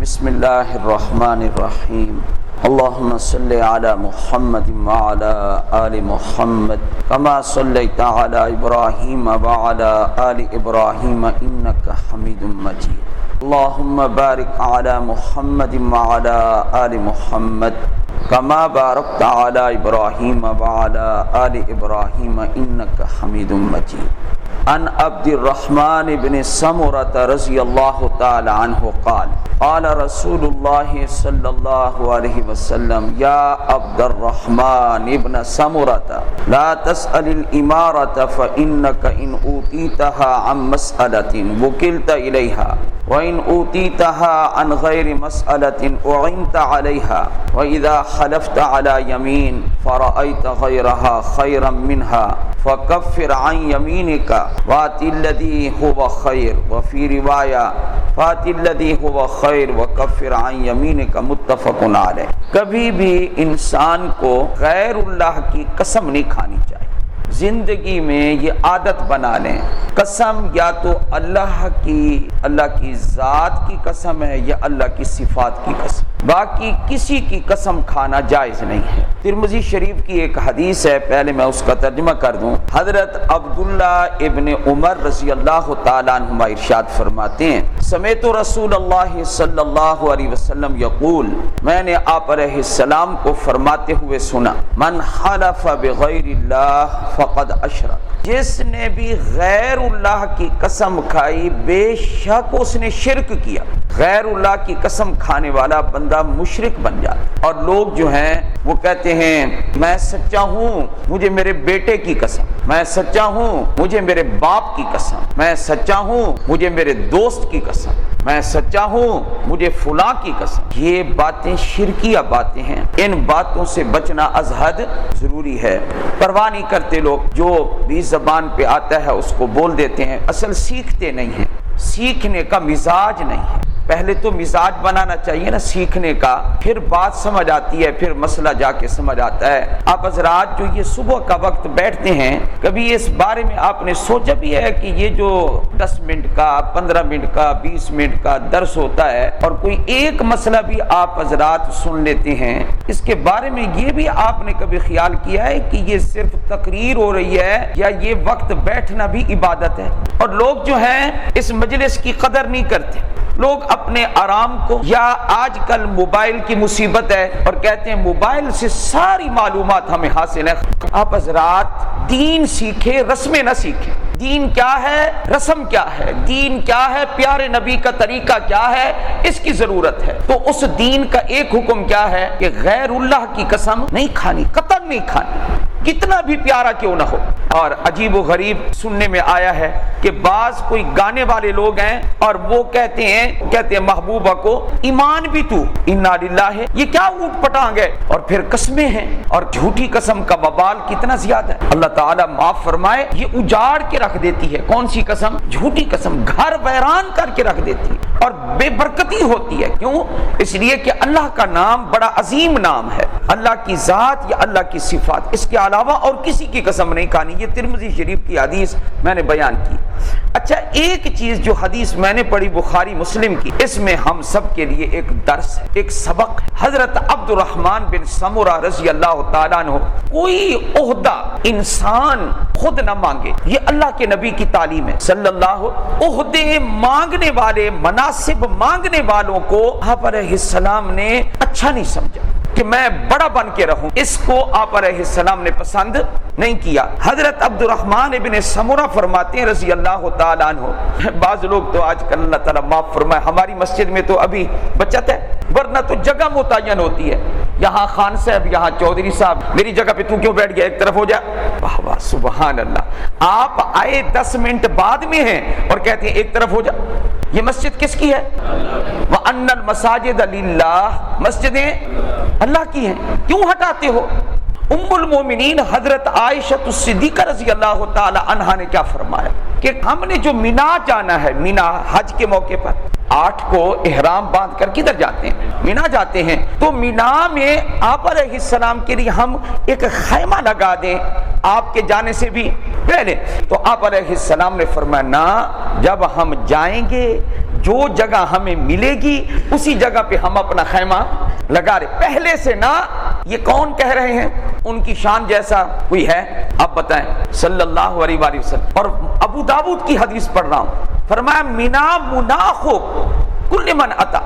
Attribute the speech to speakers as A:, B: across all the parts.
A: بسم اللہ الرحمن الرحیم اللہم صلی علی محمد وعلی آل محمد کما صلیت علی ابراہیم وعلی آل ابراہیم انک حمید مجید اللہم بارک علی محمد وعلی آل محمد کما بارکت علی ابراہیم وعلی آل ابراہیم انک حمید مجید عن عبد الرحمن بن سمرة رضی اللہ تعالی عنہ قال قال رسول اللہ صلی اللہ علیہ وسلم یا عبد الرحمن ابن سمرة لا تسأل الامارة فإنك إن أوتيتها عن مسألة وكلت إليها وإن أوتيتها عن غير مسألة أعنت عليها وإذا حلفت على يمين فرأيت غيرها خيرا منها فكفر عن يمينك وات الذي هو خير وفي رواية فات الذي هو خير وكفر عن يمينك متفق عليه۔ کبھی بھی انسان کو غیر اللہ کی قسم نہیں کھانی چاہیے۔ زندگی میں یہ عادت بنا لیں، قسم یا تو اللہ کی ذات کی قسم ہے یا اللہ کی صفات کی قسم، باقی کسی کی قسم کھانا جائز نہیں ہے۔ ترمذی شریف کی ایک حدیث ہے، پہلے میں اس کا ترجمہ کر دوں۔ حضرت عبداللہ ابن عمر رضی اللہ تعالیٰ عنہما ارشاد فرماتے ہیں سمعت رسول اللہ صلی اللہ علیہ وسلم یقول، میں نے آپ علیہ السلام کو فرماتے ہوئے سنا، من حلف بغیر اللہ فقد اشرک، جس نے بھی غیر اللہ کی قسم کھائی بے شک اس نے شرک کیا۔ غیر اللہ کی قسم کھانے والا بندہ مشرک بن جاتا۔ اور لوگ جو ہیں وہ کہتے ہیں میں سچا ہوں مجھے میرے بیٹے کی قسم، میں سچا ہوں مجھے میرے باپ کی قسم، میں سچا ہوں مجھے میرے دوست کی قسم، میں سچا ہوں مجھے فلاں کی قسم۔ یہ باتیں شرکیہ باتیں ہیں، ان باتوں سے بچنا از حد ضروری ہے۔ پرواہ نہیں کرتے لوگ، جو بھی زبان پہ آتا ہے اس کو بول دیتے ہیں، اصل سیکھتے نہیں ہیں، سیکھنے کا مزاج نہیں ہے۔ پہلے تو مزاج بنانا چاہیے نا سیکھنے کا، پھر بات سمجھ آتی ہے، پھر مسئلہ جا کے سمجھ آتا ہے۔ آپ حضرات جو یہ صبح کا وقت بیٹھتے ہیں، کبھی اس بارے میں آپ نے سوچا بھی ہے کہ یہ جو 10 منٹ کا 15 منٹ کا 20 منٹ کا درس ہوتا ہے اور کوئی ایک مسئلہ بھی آپ حضرات سن لیتے ہیں، اس کے بارے میں یہ بھی آپ نے کبھی خیال کیا ہے کہ یہ صرف تقریر ہو رہی ہے یا یہ وقت بیٹھنا بھی عبادت ہے؟ اور لوگ جو ہیں اس مجلس کی قدر نہیں کرتے، لوگ اپنے آرام کو، یا آج کل موبائل کی مصیبت ہے اور کہتے ہیں موبائل سے ساری معلومات ہمیں حاصل ہے۔ آپ حضرات دین سیکھیں، رسمیں نہ سیکھیں۔ دین کیا ہے، رسم کیا ہے، دین کیا ہے، پیارے نبی کا طریقہ کیا ہے، اس کی ضرورت ہے۔ تو اس دین کا ایک حکم کیا ہے کہ غیر اللہ کی قسم نہیں کھانی، قطعاً نہیں کھانی، کتنا بھی پیارا کیوں نہ ہو۔ اور عجیب و غریب سننے میں آیا ہے کہ بعض کوئی گانے والے لوگ ہیں اور وہ کہتے ہیں محبوبہ کو ایمان بھی تو انا للہ ہے، یہ کیا اوٹ پٹانگ ہے، اور پھر قسمیں ہیں، اور جھوٹی قسم کا وبال کتنا زیادہ ہے۔ اللہ تعالیٰ معاف فرمائے، یہ اجاڑ کے رکھ دیتی ہے۔ کون سی قسم؟ جھوٹی قسم، گھر ویران کر کے رکھ دیتی ہے اور بے برکتی ہوتی ہے۔ کیوں؟ اس لیے کہ اللہ کا نام بڑا عظیم نام ہے، اللہ کی ذات یا اللہ کی صفات، اس کے علاوہ اور کسی کی قسم نہیں کھانی۔ یہ ترمذی شریف کی حدیث میں نے بیان کی۔ اچھا، ایک چیز جو حدیث میں نے پڑھی بخاری مسلم کی، اس میں ہم سب کے لیے ایک درس ہے، ایک سبق ہے۔ حضرت عبد الرحمن بن سمرہ رضی اللہ تعالیٰ عنہ، کوئی عہدہ انسان خود نہ مانگے، یہ اللہ کے نبی کی تعلیم ہے صلی اللہ۔ عہدے مانگنے والے، مناصب مانگنے والوں کو آپ علیہ السلام نے اچھا نہیں سمجھا کہ میں بڑا بن کے رہوں، اس کو آپ علیہ السلام نے پسند نہیں کیا۔ حضرت عبد الرحمن ابن سمرہ فرماتے ہیں رضی اللہ تعالیٰ عنہ، بعض لوگ تو آج کل اللہ تعالیٰ معاف فرمائے، ہماری مسجد میں تو ابھی بچت ہے، ورنہ تو جگہ متعین ہوتی ہے، یہاں خان صاحب، یہاں چودھری صاحب، میری جگہ پہ تو کیوں بیٹھ گیا، ایک طرف ہو جا۔ واہ واہ سبحان اللہ، آپ آئے 10 منٹ بعد میں ہیں اور کہتے ہیں ایک طرف ہو جا۔ یہ مسجد کس کی ہے؟ وَأَنَّ الْمَسَاجِدَ لِلَّهِ، مسجدیں اللہ کی ہیں، کیوں ہٹاتے ہو؟ ام المومنین حضرت عائشہ صدیقہ رضی اللہ تعالی عنہا نے کیا فرمایا کہ ہم نے جو مینا جانا ہے، مینا حج کے موقع پر 8 کو احرام باندھ کر کدھر جاتے ہیں؟ مینا جاتے ہیں، تو مینا میں آپ علیہ السلام کے لیے ہم ایک خیمہ لگا دیں آپ کے جانے سے بھی پہلے۔ تو آپ علیہ السلام نے فرمایا نا، جب ہم جائیں گے جو جگہ ہمیں ملے گی اسی جگہ پہ ہم اپنا خیمہ لگا رہے، پہلے سے نہ۔ یہ کون کہہ رہے ہیں؟ ان کی شان جیسا کوئی ہے؟ آپ بتائیں صلی اللہ علیہ وآلہ وسلم۔ اور ابو داؤد کی حدیث پڑھ رہا ہوں، فرمایا منا مناخ کل من اتا،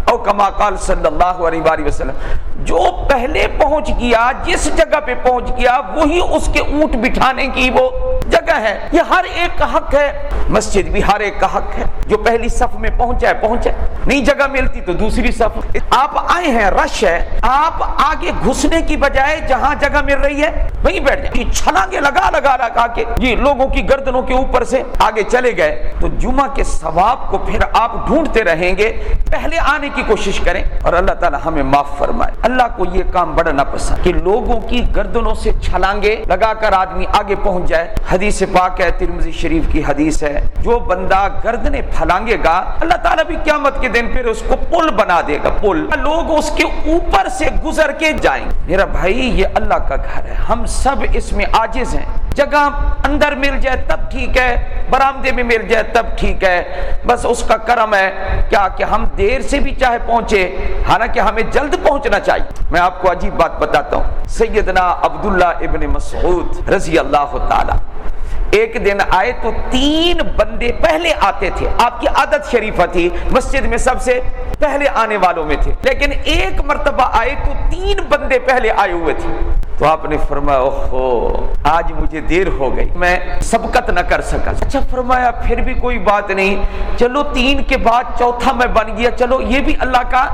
A: او کما قال صلی اللہ علیہ وآلہ وسلم، جو پہلے پہنچ گیا، جس جگہ پہ پہنچ گیا وہی اس کے اونٹ بٹھانے کی وہ جگہ ہے۔ یہ ہر ایک کا حق ہے، مسجد بھی ہر ایک کا حق ہے۔ جو پہلی صف میں پہنچا ہے پہنچا ہے، نہیں جگہ ملتی تو دوسری صف۔ آپ آئے ہیں، رش ہے، آپ آگے گھسنے کی بجائے جہاں جگہ مل رہی ہے وہیں بیٹھ جائیں۔ یہ چھلانگے لگا کے یہ لوگوں کی گردنوں کے اوپر سے آگے چلے گئے تو جمعہ کے ثواب کو پھر آپ ڈھونڈتے رہیں گے۔ پہلے آنے کی کوشش کریں اور اللہ تعالی ہمیں معاف فرمائے۔ اللہ کو یہ کام بڑا نہ پسند کہ لوگوں کی گردنوں سے چھلانگے لگا کر آدمی آگے پہنچ جائے۔ حدیث پاک ہے، ترمذی شریف کی حدیث ہے، جو بندہ گردنیں پھلانگے گا اللہ تعالیٰ بھی قیامت کے دن پھر اس کو پل بنا دے گا، پل، لوگ اس کے اوپر سے گزر کے جائیں۔ میرا بھائی یہ اللہ کا گھر ہے، ہم سب اس میں عاجز ہیں۔ جگہ اندر مل جائے تب ٹھیک ہے، برآمدے میں مل جائے تب ٹھیک ہے، بس اس کا کرم ہے کیا کہ ہم دیر سے بھی چاہے پہنچے، حالانکہ ہمیں جلد پہنچنا چاہیے۔ میں آپ کو عجیب بات بتاتا ہوں، سیدنا عبداللہ ابن مسعود رضی اللہ تعالی ایک دن آئے تو 3 بندے پہلے آتے تھے، آپ کی عادت شریفہ تھی، مسجد میں سب سے پہلے آنے والوں میں تھے، لیکن ایک مرتبہ آئے تو 3 بندے پہلے آئے ہوئے تھے۔ تو آپ نے فرمایا اوہو آج مجھے دیر ہو گئی، میں سبقت نہ کر سکا۔ اچھا فرمایا پھر بھی کوئی بات نہیں، چلو 3 کے بعد چوتھا میں بن گیا، چلو یہ بھی اللہ کا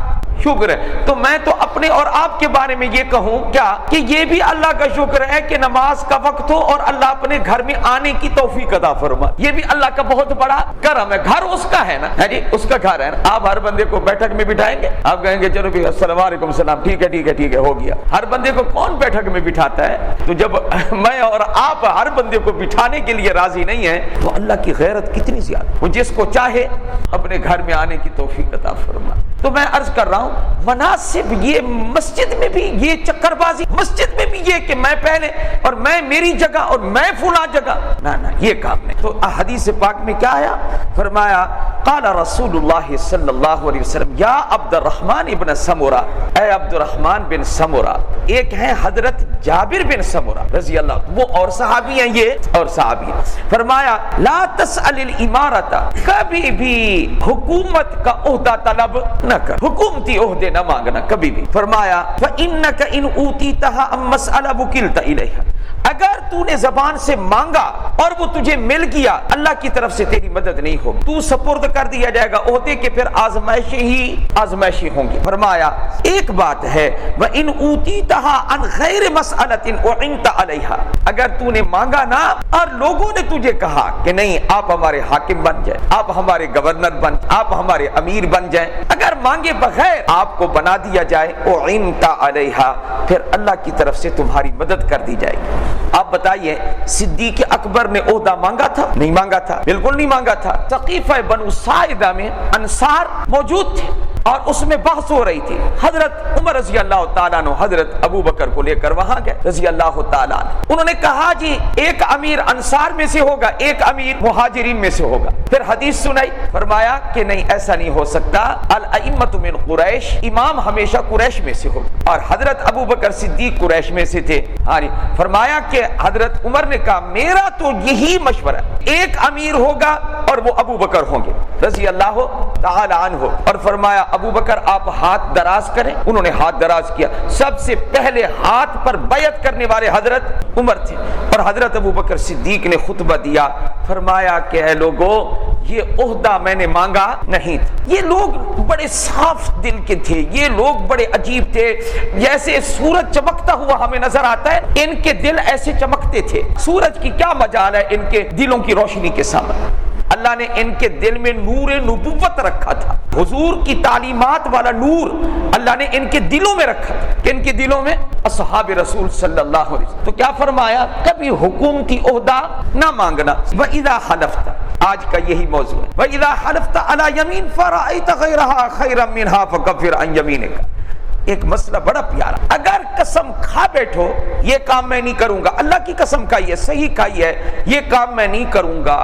A: شکر ہے۔ تو میں تو اپنے اور آپ کے بارے میں یہ کہوں کیا کہ یہ بھی اللہ کا شکر ہے کہ نماز کا وقت ہو اور اللہ اپنے گھر میں آنے کی توفیق عطا فرمائے، یہ بھی اللہ کا بہت بڑا کرم ہے۔ گھر اس کا ہے نا، ہے جی اس کا گھر ہے نا۔ آپ ہر بندے کو بیٹھک میں بٹھائیں گے، آپ کہیں گے چلو بھی السلام علیکم السلام، ٹھیک ہے ہو گیا۔ ہر بندے کو کون بیٹھک میں بٹھاتا ہے؟ تو جب میں اور آپ ہر بندے کو بٹھانے کے لیے راضی نہیں ہیں تو اللہ کی غیرت کتنی زیادہ، وہ جس کو چاہے اپنے گھر میں آنے کی توفیق عطا فرمائے۔ تو میں عرض کر رہا ہوں مناسب یہ مسجد میں بھی یہ چکر بازی، مسجد میں بھی یہ کہ میں پہلے اور میں میری جگہ اور میں فلاں جگہ، نہ یہ کام نہیں۔ تو حدیث پاک میں کیا آیا؟ فرمایا قال رسول اللہ صلی اللہ علیہ وسلم یا عبد الرحمن ابن سمرہ، اے عبد الرحمن بن سمرہ۔ ایک ہیں حضرت جابر بن سمرہ رضی اللہ، وہ اور صحابی ہیں، یہ اور صحابی ہیں۔ فرمایا لا تسأل الامارۃ، کبھی بھی حکومت کا عہدہ طلب نہ کر، حکومتی عہدے نہ مانگنا کبھی بھی۔ فرمایا فإنك إن أوتيتها عن مسألة وكلت إليها، اگر تو نے زبان سے مانگا اور وہ تجھے مل گیا اللہ کی طرف سے تیری مدد نہیں ہوگی، تو سپرد کر دیا جائے گا عہدے کے، پھر آزمائشیں ہوں گی۔ فرمایا ایک بات ہے وَإِنْ أُوتِيتَهَا عَنْ غَيْرِ مَسْأَلَةٍ أُعِنْتَ عَلَيْهَا، اگر تو نے مانگا نا اور لوگوں نے تجھے کہا کہ نہیں آپ ہمارے حاکم بن جائیں، آپ ہمارے گورنر بن جائیں، آپ ہمارے امیر بن جائیں، اگر مانگے بغیر آپ کو بنا دیا جائے أُعِنْتَ عَلَيْهَا، پھر اللہ کی طرف سے تمہاری مدد کر دی جائے گی۔ آپ بتائیے صدیق اکبر نے عہدہ مانگا تھا؟ نہیں مانگا تھا، بالکل نہیں مانگا تھا۔ سقیفہ بنو ساعدہ میں انصار موجود تھے اور اس میں بحث ہو رہی تھی۔ حضرت عمر رضی اللہ تعالیٰ عنہ حضرت ابو بکر کو لے کر وہاں گئے رضی اللہ تعالیٰ عنہ، انہوں نے کہا جی ایک امیر انصار میں سے ہوگا، ایک امیر مہاجرین میں سے ہوگا۔ پھر حدیث سنائی، فرمایا کہ نہیں ایسا نہیں ہو سکتا، الائمۃ من قریش، امام ہمیشہ قریش میں سے ہوگا، اور حضرت ابو بکر صدیق قریش میں سے تھے۔ فرمایا کہ حضرت عمر نے کہا میرا تو یہی مشورہ ہے، ایک امیر ہوگا اور وہ ابو بکر ہوں گے رضی اللہ تعالی عنہ۔ اور فرمایا ابو بکر آپ ہاتھ دراز کریں، انہوں نے ہاتھ دراز کیا۔ سب سے پہلے ہاتھ پر بیعت کرنے والے حضرت عمر تھے، اور حضرت ابو بکر صدیق نے خطبہ دیا، فرمایا کہ اے لوگو یہ عہدہ میں نے مانگا نہیں تھا۔ یہ لوگ بڑے صاف دل کے تھے، یہ لوگ بڑے عجیب تھے، جیسے سورج چمکتا ہوا ہمیں نظر آتا ہے، ان کے دل ایسے چمکتے تھے۔ سورج کی کیا مجال ہے ان کے دلوں کی روشنی کے سامنے؟ اللہ نے ان کے دل میں نور نبوت رکھا تھا، حضور کی تعلیمات والا نور اللہ نے ان کے دلوں میں رکھا تھا، کہ ان کے دلوں میں اصحاب رسول صلی اللہ علیہ وسلم۔ تو کیا فرمایا؟ کبھی حکومتی عہدہ نہ مانگنا۔ وَإِذَا حَلَفْتَ، آج کا یہی موضوع ہے، وَإِذَا حَلَفْتَ عَلَى يَمِينٍ فَرَأَيْتَ غَيْرَهَا خَيْرًا مِنْهَا فَكَفِّرْ عَنْ يَمِينِكَ۔ ایک مسئلہ بڑا پیارا، اگر قسم کھا بیٹھو یہ کام میں نہیں کروں گا، اللہ کی قسم کھائی ہے، صحیح کھائی ہے، یہ کام میں نہیں کروں گا،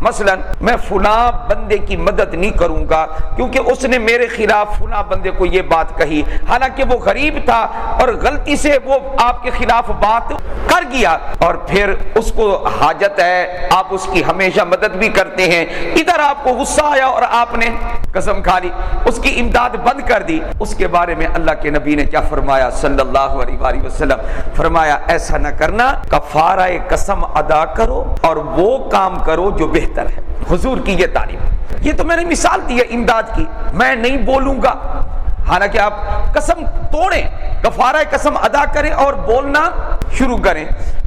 A: مثلا میں فلاں بندے کی مدد نہیں کروں گا کیونکہ اس نے میرے خلاف فلاں بندے کو یہ بات کہی، حالانکہ وہ غریب تھا اور غلطی سے وہ آپ کے خلاف بات کر گیا، اور پھر اس کو حاجت ہے، آپ اس کی ہمیشہ مدد بھی کرتے ہیں، ادھر آپ کو غصہ آیا اور آپ نے قسم کھا لی، اس کی امداد بند کر دی۔ اس کے بارے میں اللہ کے نبی نے کیا فرمایا صلی اللہ علیہ وآلہ وسلم؟ فرمایا ایسا نہ کرنا، کفارہ قسم ادا کرو اور وہ کام کرو جو بہتر ہے۔ حضور کی یہ تعلیم، یہ تو میں نے مثال دی ہے امداد کی، میں نہیں بولوں گا، حالانکہ آپ قسم توڑیں، کفارہ قسم ادا کریں اور بولنا شروع کریں۔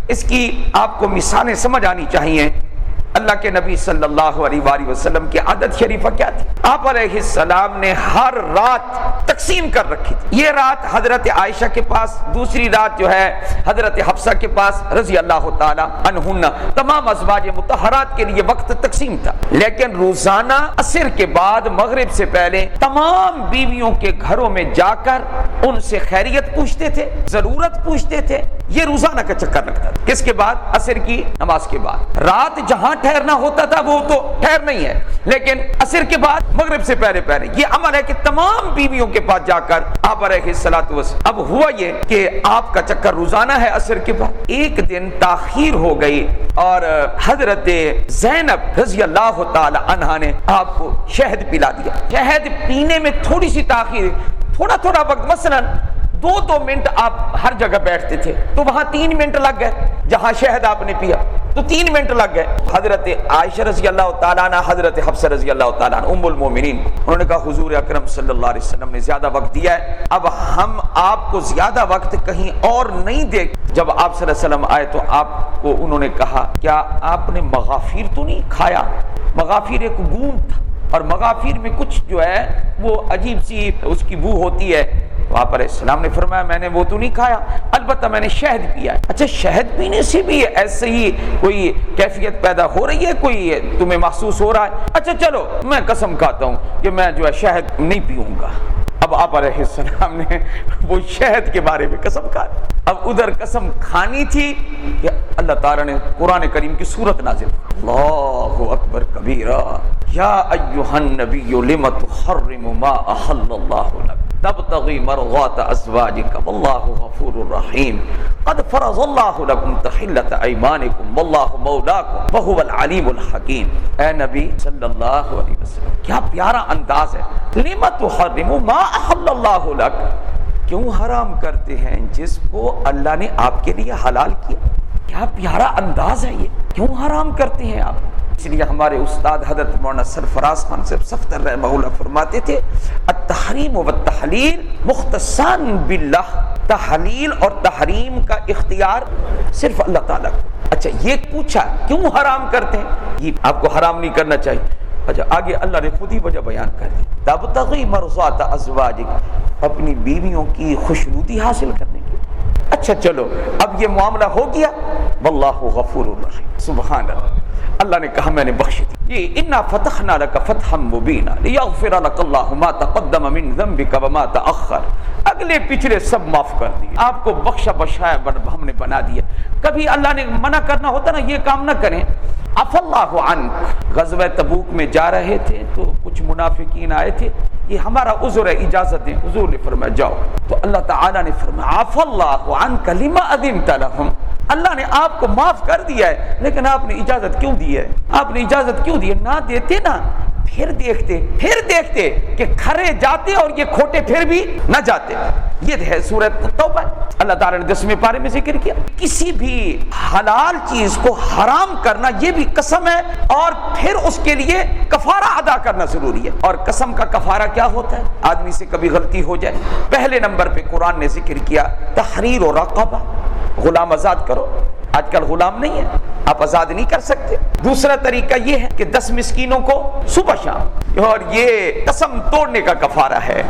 A: اس کی آپ کو مثالیں سمجھ آنی چاہیے۔ اللہ کے نبی صلی اللہ علیہ وآلہ وسلم کی عادت شریفہ کیا تھی؟ آپ علیہ السلام نے ہر رات تقسیم کر رکھی تھی، یہ رات حضرت عائشہ کے پاس، دوسری رات جو ہے حضرت حفصہ کے پاس رضی اللہ تعالی عنہن، تمام ازواج مطہرات کے لیے وقت تقسیم تھا، لیکن روزانہ عصر کے بعد مغرب سے پہلے تمام بیویوں کے گھروں میں جا کر ان سے خیریت پوچھتے تھے، ضرورت پوچھتے تھے، یہ روزانہ کا چکر لگتا تھا۔ کس کے بعد؟ عصر کی نماز کے بعد۔ رات جہاں ٹھہرنا ہوتا تھا وہ تو ٹھہر نہیں ہے، لیکن عصر کے بعد مغرب سے پہلے پہلے یہ عمل ہے کہ تمام بیویوں کے پاس جا کر آپ علیہ الصلوۃ والسلام۔ اب ہوا یہ کہ آپ کا چکر روزانہ ہے عصر کے بعد، ایک دن تاخیر ہو گئی اور حضرت زینب رضی اللہ تعالی عنہا نے آپ کو شہد پلا دیا۔ شہد پینے میں تھوڑی سی تاخیر، تھوڑا وقت، مثلا 2 منٹ آپ ہر جگہ بیٹھتے تھے تو وہاں 3 منٹ لگ گئے، جہاں شہد آپ نے پیا تو 3 منٹ لگ گئے۔ حضرت عائشہ رضی اللہ تعالیٰ عنہ، حضرت حفصہ رضی اللہ تعالیٰ عنہ ام المومنین، انہوں نے کہا حضور اکرم صلی اللہ علیہ وسلم نے زیادہ وقت دیا ہے، اب ہم آپ کو زیادہ وقت کہیں اور نہیں دے۔ جب آپ صلی اللہ علیہ وسلم آئے تو آپ کو انہوں نے کہا کیا آپ نے مغافیر تو نہیں کھایا؟ مغافیر ایک گون تھا اور مغافیر میں کچھ جو ہے وہ عجیب سی اس کی بو ہوتی ہے، تو آپ علیہ السلام نے فرمایا میں نے وہ تو نہیں کھایا، البتہ میں نے شہد پیا ہے۔ اچھا شہد پینے سے بھی ایسے ہی کوئی کیفیت پیدا ہو رہی ہے، کوئی تمہیں محسوس ہو رہا ہے؟ اچھا چلو میں قسم کھاتا ہوں کہ میں جو ہے شہد نہیں پیوں گا۔ اب آپ علیہ السلام نے وہ شہد کے بارے میں قسم کھا، اب ادھر قسم کھانی تھی کہ اللہ تعالیٰ نے قرآن کریم کی سورت نازل، اللہ اکبر کبیرہ، یا ایھا النبی لم تحرم ما احل اللہ لک تبتغی مرضات ازواجک واللہ غفور رحیم قد فرض اللہ لکم تحلۃ ایمانکم واللہ مولاکم وہو العلیم الحکیم۔ اے نبی صلی اللہ علیہ وسلم، کیا پیارا انداز ہے، لم تحرم ما احل اللہ لک، کیوں حرام کرتے ہیں جس کو اللہ نے آپ کے لیے حلال کیا؟ کیا پیارا انداز ہے یہ، کیوں حرام کرتے ہیں آپ؟ اس لیے ہمارے استاد حضرت مولانا سرفراز خان صاحب صفتر رحمہ اللہ فرماتے تھے التحریم والتحلیل مختصان باللہ، تحلیل اور تحریم کا اختیار صرف اللہ تعالیٰ کو۔ اچھا یہ پوچھا کیوں حرام کرتے ہیں؟ یہ آپ کو حرام نہیں کرنا چاہیے۔ اچھا آگے اللہ نے خود ہی وجہ بیان کر دی، تبتغی مرضات ازواجک، اپنی بیویوں کی خوشنودی حاصل کرنے کے۔ اچھا چلو اب یہ معاملہ ہو گیا، واللہ غفور الرحیم، سبحان اللہ، اللہ نے کہا میں نے بخش دی، یہ انا فتحنا لک فتحا مبینا لیغفر لک اللہ ما تقدم من ذنبک وما تأخر، اگلے پچھلے سب معاف کر دیے، آپ کو بخشا بخشایا ہم نے بنا دیا۔ کبھی اللہ نے منع کرنا ہوتا نا یہ کام نہ کریں، عفا اللہ عنک، غزوہ تبوک میں جا رہے تھے تو کچھ منافقین آئے تھے، یہ ہمارا عذر ہے اجازت دیں، حضور نے فرمایا جاؤ، تو اللہ تعالیٰ نے فرمایا عفا اللہ عنک لما اذنت لهم، اللہ نے آپ کو معاف کر دیا ہے لیکن آپ نے اجازت کیوں دی ہے؟ آپ نے اجازت کیوں دی ہے؟ نہ دیتے نا پھر دیکھتے کہ کھرے جاتے اور یہ کھوٹے پھر بھی نہ جاتے۔ یہ ہے سورۃ توبہ، اللہ تعالیٰ نے 10ویں پارے میں ذکر کیا۔ کسی بھی حلال چیز کو حرام کرنا یہ بھی قسم ہے اور پھر اس کے لیے کفارہ ادا کرنا ضروری ہے، اور قسم کا کفارہ کیا ہوتا ہے؟ آدمی سے کبھی غلطی ہو جائے، پہلے نمبر پہ قرآن نے ذکر کیا تحریر و رقبہ، غلام آزاد کرو۔ آج کل غلام نہیں ہے، آپ آزاد نہیں کر سکتے۔ دوسرا طریقہ یہ ہے کہ 10 مسکینوں کو صبح شام، اور یہ قسم توڑنے کا کفارہ ہے،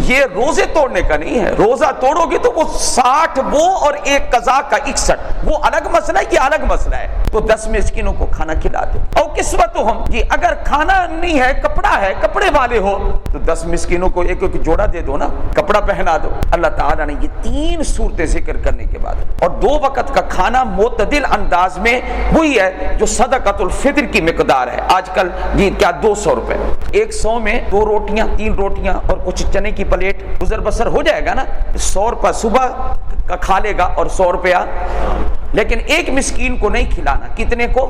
A: یہ روزے توڑنے کا نہیں ہے۔ روزہ توڑو گے تو وہ 60 وہ اور ایک قضا کا 61، وہ الگ مسئلہ ہے، یہ الگ مسئلہ ہے۔ تو 10 مسکینوں کو کھانا کھلا دو، اور کسوتہم، جی اگر کھانا نہیں ہے کپڑا ہے، کپڑے والے ہو تو 10 مسکینوں کو ایک ایک جوڑا دے دو نا، کپڑا پہنا دو۔ اللہ تعالیٰ نے یہ 3 صورتیں ذکر کرنے کے بعد اور 2 وقت کا کھانا معتدل انداز میں وہی ہے جو صدقۃ الفطر کی مقدار ہے. آج کل جی کیا 200 روپے، 100 میں 2 روٹیاں 3 روٹیاں اور کچھ چنے کی پلیٹ گزر بسر ہو جائے گا نا. 100 روپے صبح کا کھا لے گا اور 100 روپیہ، لیکن ایک مسکین کو نہیں کھلانا. کتنے کو؟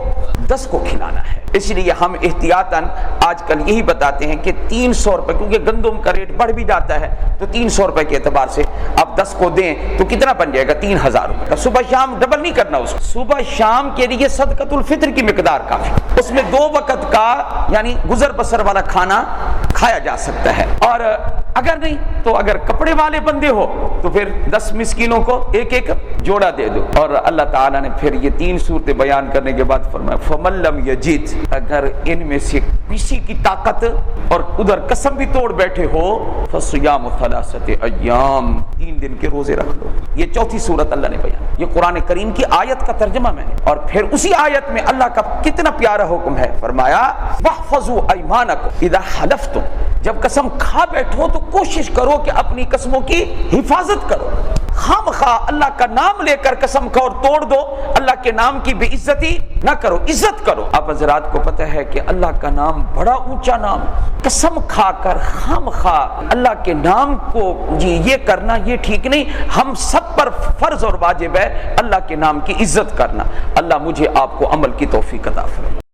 A: 10 کو کھلانا ہے. اس لیے ہم احتیاطاً آج کل یہی بتاتے ہیں کہ 300 روپے، کیونکہ گندم کا ریٹ بڑھ بھی جاتا ہے تو 300 روپے کے اعتبار سے آپ 10 کو دیں تو کتنا بن جائے گا؟ 3000 روپے کا. صبح شام ڈبل نہیں کرنا اس کو. صبح شام کے لیے صدقۃ الفطر کی مقدار کافی. اس میں 2 وقت کا یعنی گزر بسر والا کھانا کھایا جا سکتا ہے. اور اگر نہیں تو اگر کپڑے والے بندے ہو تو پھر 10 مسکینوں کو ایک ایک جوڑا دے دو. اور اللہ تعالیٰ نے پھر یہ 3 صورتیں بیان کرنے کے بعد فرمایا فَمَن لَّمْ يَجِدْ، اگر ان میں سے کسی کی طاقت اور ادھر قسم بھی توڑ بیٹھے ہو فَصِيَامُ 3 أَيَّامٍ، 3 دن کے روزے رکھ لو. یہ 4تھی صورت اللہ نے بیان. یہ قرآن کریم کی آیت کا ترجمہ میں نے. اور پھر اسی آیت میں اللہ کا کتنا پیارا حکم ہے، فرمایا وَاحْفَظُوا أَيْمَانَكُمْ إِذَا حَلَفْتُمْ، جب قسم کھا بیٹھو تو کوشش کرو کہ اپنی قسموں کی حفاظت کرو. خام خواہ اللہ کا نام لے کر قسم کھا اور توڑ دو، اللہ کے نام کی بے عزتی نہ کرو، عزت کرو. آپ حضرات کو پتہ ہے کہ اللہ کا نام بڑا اونچا نام. قسم کھا کر خام خواہ اللہ کے نام کو جی یہ کرنا یہ ٹھیک نہیں. ہم سب پر فرض اور واجب ہے اللہ کے نام کی عزت کرنا. اللہ مجھے آپ کو عمل کی توفیق عطا فرمائے.